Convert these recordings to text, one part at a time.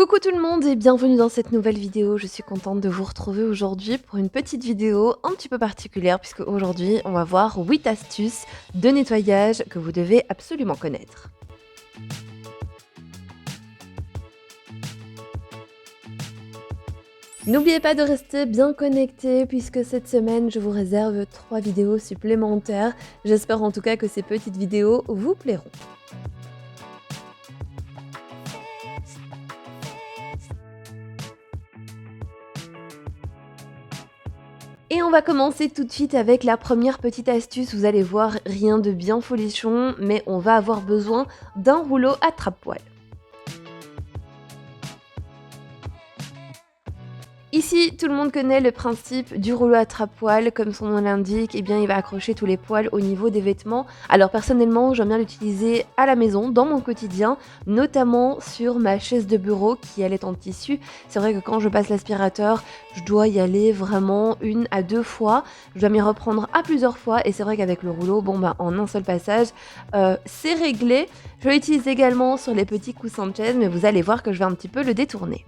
Coucou tout le monde et bienvenue dans cette nouvelle vidéo. Je suis contente de vous retrouver aujourd'hui pour une petite vidéo un petit peu particulière puisque aujourd'hui on va voir 8 astuces de nettoyage que vous devez absolument connaître. N'oubliez pas de rester bien connecté puisque cette semaine je vous réserve 3 vidéos supplémentaires. J'espère en tout cas que ces petites vidéos vous plairont. Et on va commencer tout de suite avec la première petite astuce. Vous allez voir, rien de bien folichon, mais on va avoir besoin d'un rouleau attrape-poêle. Ici, tout le monde connaît le principe du rouleau attrape-poêle, comme son nom l'indique, eh bien il va accrocher tous les poils au niveau des vêtements. Alors personnellement, j'aime bien l'utiliser à la maison, dans mon quotidien, notamment sur ma chaise de bureau qui elle est en tissu. C'est vrai que quand je passe l'aspirateur, je dois y aller vraiment 1 à 2 fois. Je dois m'y reprendre à plusieurs fois et c'est vrai qu'avec le rouleau, en un seul passage, c'est réglé. Je l'utilise également sur les petits coussins de chaise, mais vous allez voir que je vais un petit peu le détourner.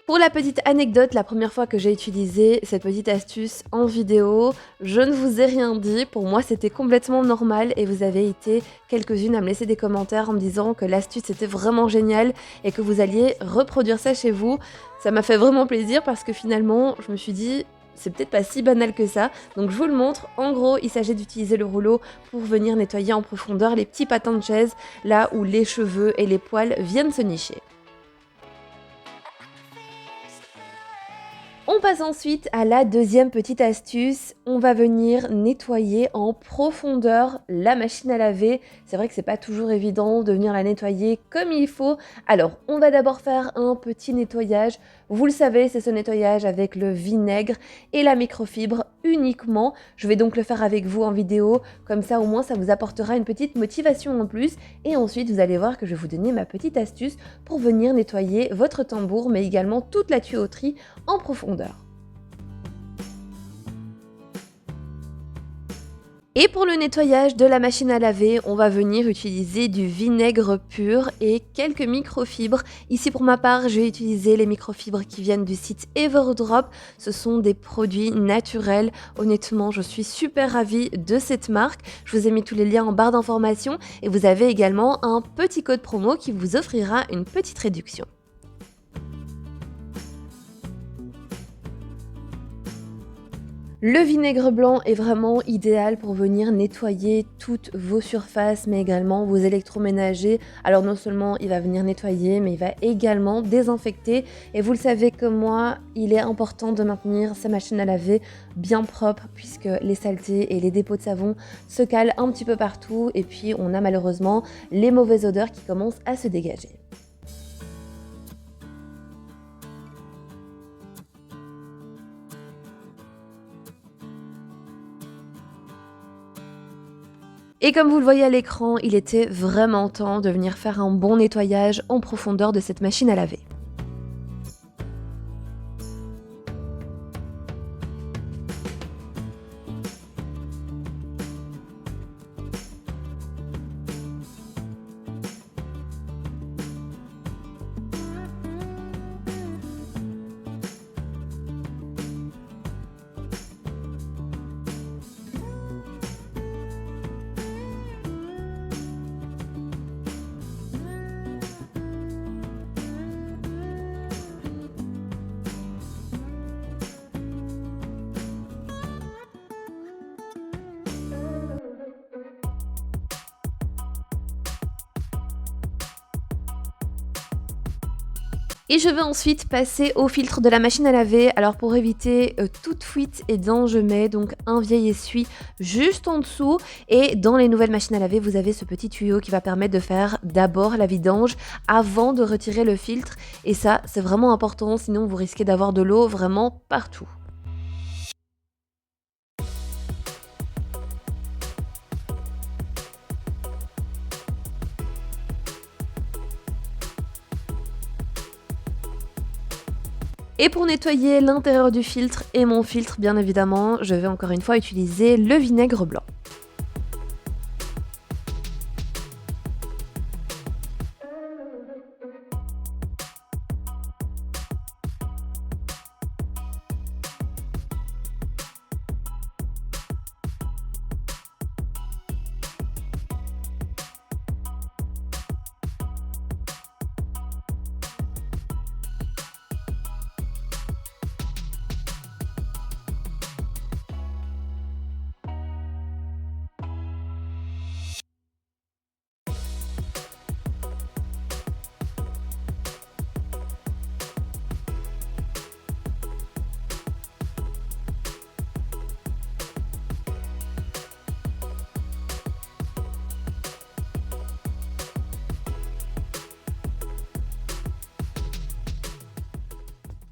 Pour la petite anecdote, la première fois que j'ai utilisé cette petite astuce en vidéo, je ne vous ai rien dit, pour moi c'était complètement normal et vous avez été quelques-unes à me laisser des commentaires en me disant que l'astuce était vraiment géniale et que vous alliez reproduire ça chez vous. Ça m'a fait vraiment plaisir parce que finalement je me suis dit c'est peut-être pas si banal que ça, donc je vous le montre. En gros, il s'agit d'utiliser le rouleau pour venir nettoyer en profondeur les petits patins de chaise, là où les cheveux et les poils viennent se nicher. On passe ensuite à la deuxième petite astuce, on va venir nettoyer en profondeur la machine à laver. C'est vrai que c'est pas toujours évident de venir la nettoyer comme il faut. Alors on va d'abord faire un petit nettoyage, vous le savez c'est ce nettoyage avec le vinaigre et la microfibre uniquement. Je vais donc le faire avec vous en vidéo, comme ça au moins ça vous apportera une petite motivation en plus. Et ensuite vous allez voir que je vais vous donner ma petite astuce pour venir nettoyer votre tambour mais également toute la tuyauterie en profondeur. Et pour le nettoyage de la machine à laver, on va venir utiliser du vinaigre pur et quelques microfibres. Ici pour ma part, j'ai utilisé les microfibres qui viennent du site Everdrop. Ce sont des produits naturels. Honnêtement, je suis super ravie de cette marque. Je vous ai mis tous les liens en barre d'informations et vous avez également un petit code promo qui vous offrira une petite réduction. Le vinaigre blanc est vraiment idéal pour venir nettoyer toutes vos surfaces, mais également vos électroménagers. Alors non seulement il va venir nettoyer, mais il va également désinfecter. Et vous le savez comme moi, il est important de maintenir sa machine à laver bien propre, puisque les saletés et les dépôts de savon se calent un petit peu partout. Et puis on a malheureusement les mauvaises odeurs qui commencent à se dégager. Et comme vous le voyez à l'écran, il était vraiment temps de venir faire un bon nettoyage en profondeur de cette machine à laver. Et je vais ensuite passer au filtre de la machine à laver. Alors pour éviter toute fuite et dents, je mets donc un vieil essuie juste en dessous. Et dans les nouvelles machines à laver, vous avez ce petit tuyau qui va permettre de faire d'abord la vidange avant de retirer le filtre. Et ça, c'est vraiment important, sinon vous risquez d'avoir de l'eau vraiment partout. Et pour nettoyer l'intérieur du filtre et mon filtre bien évidemment, je vais encore une fois utiliser le vinaigre blanc.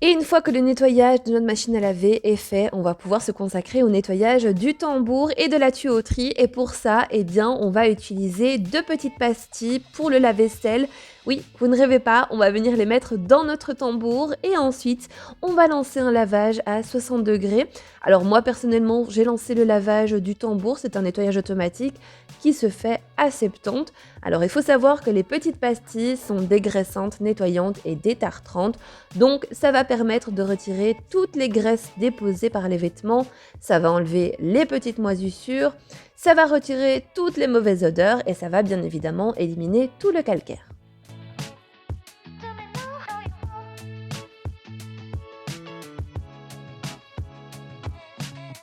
Et une fois que le nettoyage de notre machine à laver est fait, on va pouvoir se consacrer au nettoyage du tambour et de la tuyauterie. Et pour ça, eh bien, on va utiliser 2 petites pastilles pour le lave-vaisselle. Oui, vous ne rêvez pas, on va venir les mettre dans notre tambour et ensuite, on va lancer un lavage à 60 degrés. Alors moi, personnellement, j'ai lancé le lavage du tambour, c'est un nettoyage automatique qui se fait à 70. Alors il faut savoir que les petites pastilles sont dégraissantes, nettoyantes et détartrantes. Donc ça va permettre de retirer toutes les graisses déposées par les vêtements, ça va enlever les petites moisissures, ça va retirer toutes les mauvaises odeurs et ça va bien évidemment éliminer tout le calcaire.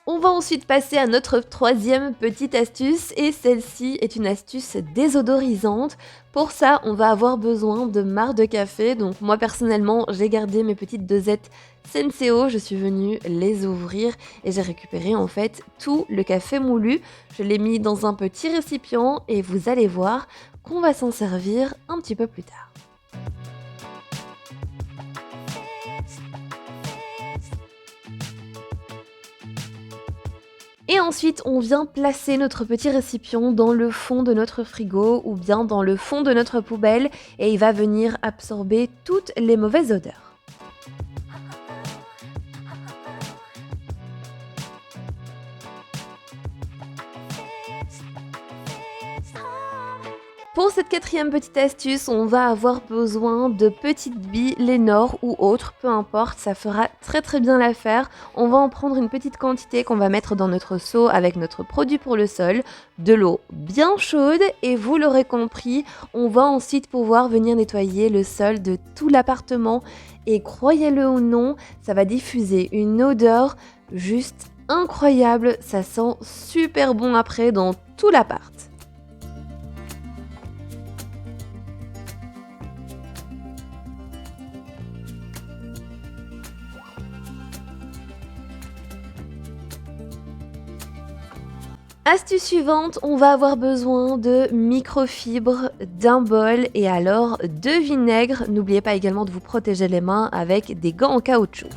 On va ensuite passer à notre troisième petite astuce et celle-ci est une astuce désodorisante. Pour ça, on va avoir besoin de marc de café. Donc moi personnellement, j'ai gardé mes petites dosettes Senseo, je suis venue les ouvrir et j'ai récupéré en fait tout le café moulu. Je l'ai mis dans un petit récipient et vous allez voir qu'on va s'en servir un petit peu plus tard. Et ensuite, on vient placer notre petit récipient dans le fond de notre frigo ou bien dans le fond de notre poubelle et il va venir absorber toutes les mauvaises odeurs. Pour cette quatrième petite astuce, on va avoir besoin de petites billes Lénore ou autres, peu importe, ça fera très bien l'affaire. On va en prendre une petite quantité qu'on va mettre dans notre seau avec notre produit pour le sol, de l'eau bien chaude et vous l'aurez compris, on va ensuite pouvoir venir nettoyer le sol de tout l'appartement et croyez-le ou non, ça va diffuser une odeur juste incroyable, ça sent super bon après dans tout l'appart. Astuce suivante, on va avoir besoin de microfibres, d'un bol et alors de vinaigre. N'oubliez pas également de vous protéger les mains avec des gants en caoutchouc.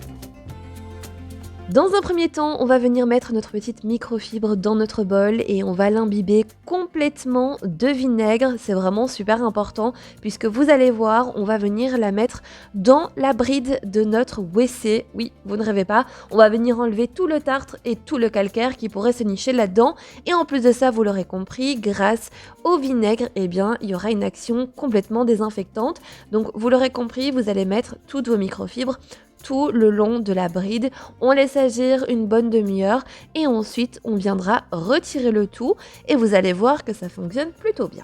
Dans un premier temps, on va venir mettre notre petite microfibre dans notre bol et on va l'imbiber complètement de vinaigre. C'est vraiment super important puisque vous allez voir, on va venir la mettre dans la bride de notre WC. Oui, vous ne rêvez pas, on va venir enlever tout le tartre et tout le calcaire qui pourrait se nicher là-dedans. Et en plus de ça, vous l'aurez compris, grâce au vinaigre, eh bien, il y aura une action complètement désinfectante. Donc vous l'aurez compris, vous allez mettre toutes vos microfibres tout le long de la bride, on laisse agir une bonne demi-heure et ensuite on viendra retirer le tout et vous allez voir que ça fonctionne plutôt bien.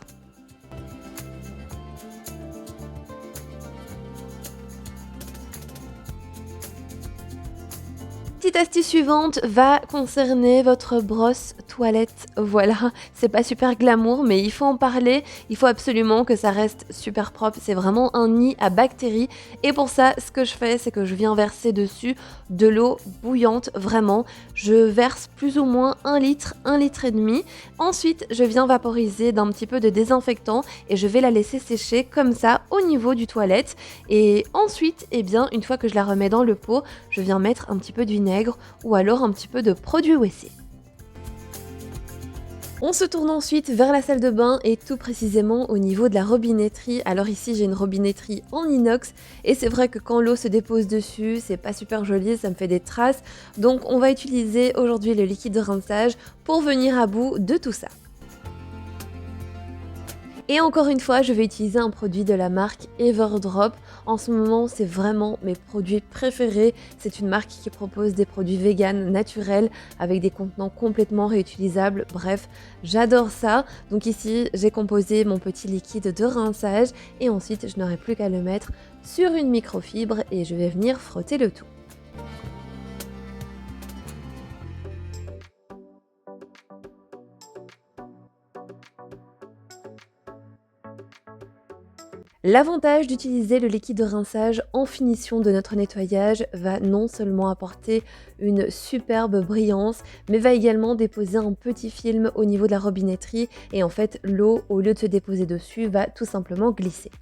Petite astuce suivante va concerner votre brosse toilette. Voilà, c'est pas super glamour, mais il faut en parler. Il faut absolument que ça reste super propre. C'est vraiment un nid à bactéries. Et pour ça, ce que je fais, c'est que je viens verser dessus de l'eau bouillante. Vraiment, je verse plus ou moins 1 litre, 1 litre et demi. Ensuite, je viens vaporiser d'un petit peu de désinfectant et je vais la laisser sécher comme ça au niveau du toilette. Et ensuite, eh bien, une fois que je la remets dans le pot, je viens mettre un petit peu de vinaigre ou alors un petit peu de produit WC. On se tourne ensuite vers la salle de bain et tout précisément au niveau de la robinetterie. Alors ici j'ai une robinetterie en inox et c'est vrai que quand l'eau se dépose dessus, c'est pas super joli, ça me fait des traces. Donc on va utiliser aujourd'hui le liquide de rinçage pour venir à bout de tout ça. Et encore une fois, je vais utiliser un produit de la marque Everdrop. En ce moment, c'est vraiment mes produits préférés. C'est une marque qui propose des produits véganes naturels avec des contenants complètement réutilisables. Bref, j'adore ça. Donc ici, j'ai composé mon petit liquide de rinçage et ensuite, je n'aurai plus qu'à le mettre sur une microfibre et je vais venir frotter le tout. L'avantage d'utiliser le liquide de rinçage en finition de notre nettoyage va non seulement apporter une superbe brillance, mais va également déposer un petit film au niveau de la robinetterie et en fait l'eau, au lieu de se déposer dessus, va tout simplement glisser.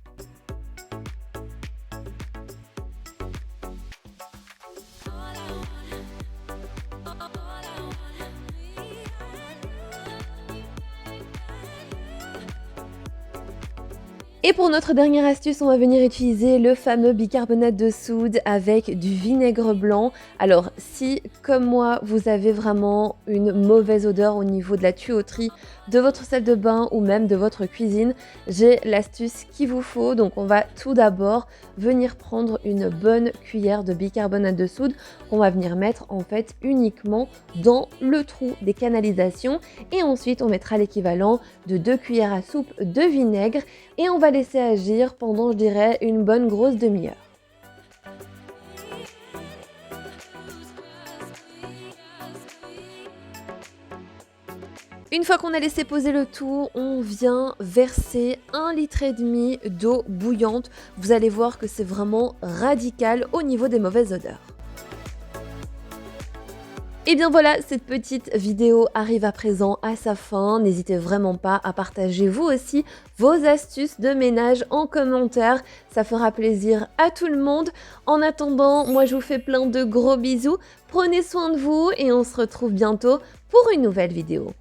Et pour notre dernière astuce, on va venir utiliser le fameux bicarbonate de soude avec du vinaigre blanc. Alors si, comme moi, vous avez vraiment une mauvaise odeur au niveau de la tuyauterie de votre salle de bain ou même de votre cuisine, j'ai l'astuce qu'il vous faut. Donc on va tout d'abord venir prendre une bonne cuillère de bicarbonate de soude qu'on va venir mettre en fait uniquement dans le trou des canalisations. Et ensuite on mettra l'équivalent de 2 cuillères à soupe de vinaigre et on va laisser agir pendant, je dirais, une bonne grosse demi-heure. Une fois qu'on a laissé poser le tout, on vient verser 1,5 litre d'eau bouillante. Vous allez voir que c'est vraiment radical au niveau des mauvaises odeurs. Et bien voilà, cette petite vidéo arrive à présent à sa fin. N'hésitez vraiment pas à partager vous aussi vos astuces de ménage en commentaire. Ça fera plaisir à tout le monde. En attendant, moi je vous fais plein de gros bisous. Prenez soin de vous et on se retrouve bientôt pour une nouvelle vidéo.